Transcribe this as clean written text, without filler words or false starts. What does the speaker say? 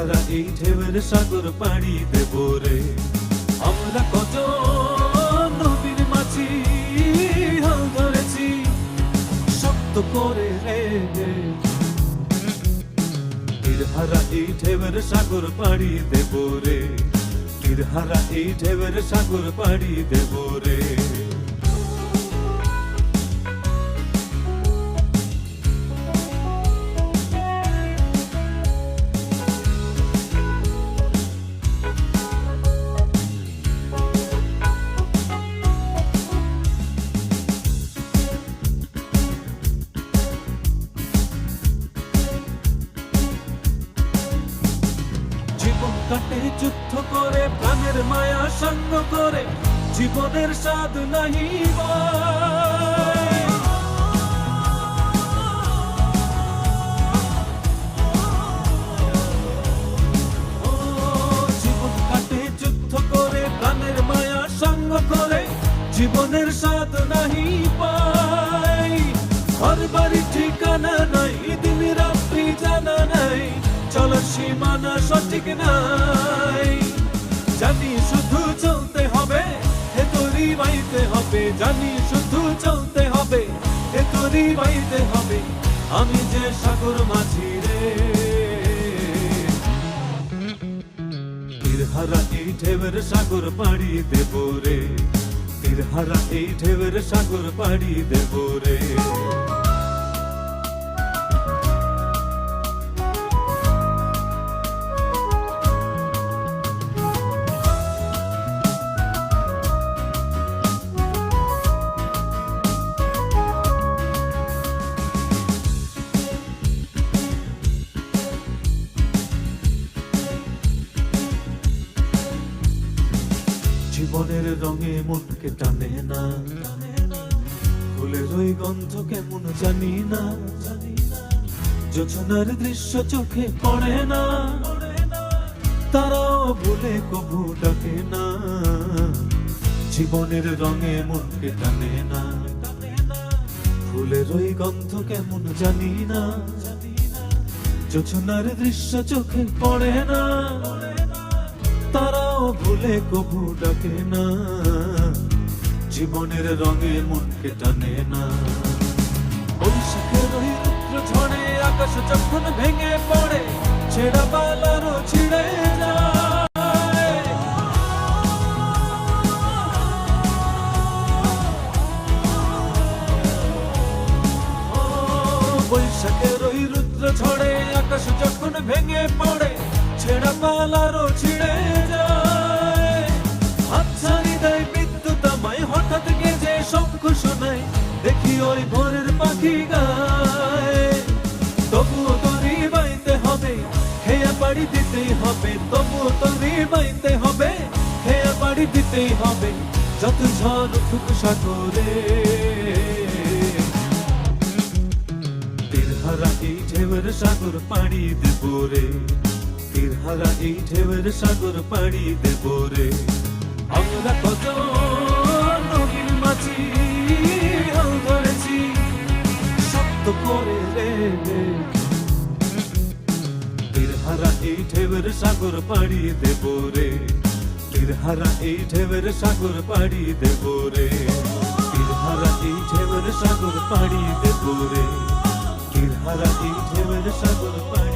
হারা এই ঢেউয়ের সাগর পাড়ি দেব রে। আমরা কত নবীর মাঝি হাল ধরেছি শক্ত করে রে। হারা এই ঢেউয়ের সাগর পাড়ি দেব রে। হারা এই ঢেউয়ের সাগর পাড়ি দেব রে। কাটে যুদ্ধ করে প্রাণের মায়া সঙ্গ করে জীবনের স্বাদ নাহি জীবন কাটে যুদ্ধ করে প্রাণের মায়া সঙ্গ করে জীবনের স্বাদ নাহি পাই। ঘর বাড়ি ঠিকানা নাই দিন রাত্রি জানা নাই চলার সীমানা সঠিক নাই। জানি শুধু চলতে হবে হে তোরি বাইতে হবে। জানি শুধু চলতে হবে হে তোরি বাইতে হবে। আমি যে সাগর মাঝি রে। হারা এই ঢেউয়ের সাগর পাড়ি দেব রে। হারা এই ঢেউয়ের সাগর পাড়ি দেব রে। জীবনের রঙে মনকে টানে না ফুলের ওই গন্ধ কেমন জানি না। যোছনার দৃশ্য চোখে পড়ে না তারাও ভুলে কবু ডাকে না। জীবনের রঙে মনকে টানে না ফুলের ওই গন্ধ কেমন জানি না। যোছনার দৃশ্য চোখে পড়ে না তারাও ভুলে কবু ডাকে না। জীবনের রঙে মনকে টানে না। বৈশাখের ওই রুদ্র ঝড়ে আকাশ যখন ভেঙে পড়ে ছেঁড়া পালারও ছিঁড়ে যায়। বৈশাখের ওই রুদ্র ঝড়ে আকাশ যখন ভেঙে পড়ে ছেঁড়া পালারও ছিঁড়ে যায়। হাতছানি দেয় বিদ্যুৎ আমায় হঠাৎ গেজে শঙ্খ শোনায় দেখি ওই ভোরের পাখি গায়। তবুও তোরই বাইতে হবে খেয়া পাড়ি দিতেই হবে। তবুও তোরই বাইতে হবে খেয়া পাড়ি দিতেই হবে। যত ঝড় উঠুক সাগরে হারা এই ঢেউয়ের সাগর পাড়ি দেব রে। হারা এই ঢেউয়ের সাগর পাড়ি দেব রে। আমরা কত নবীর মাঝি হাল ধরেছি শক্ত করে রে। হারা এই ঢেউয়ের সাগর পাড়ি দেব রে। হারা এই ঢেউয়ের সাগর পাড়ি দেব রে। হারা এই ঢেউয়ের সাগর পাড়ি দেব রে। হারা এই ঢেউয়ের সাগর পাড়ি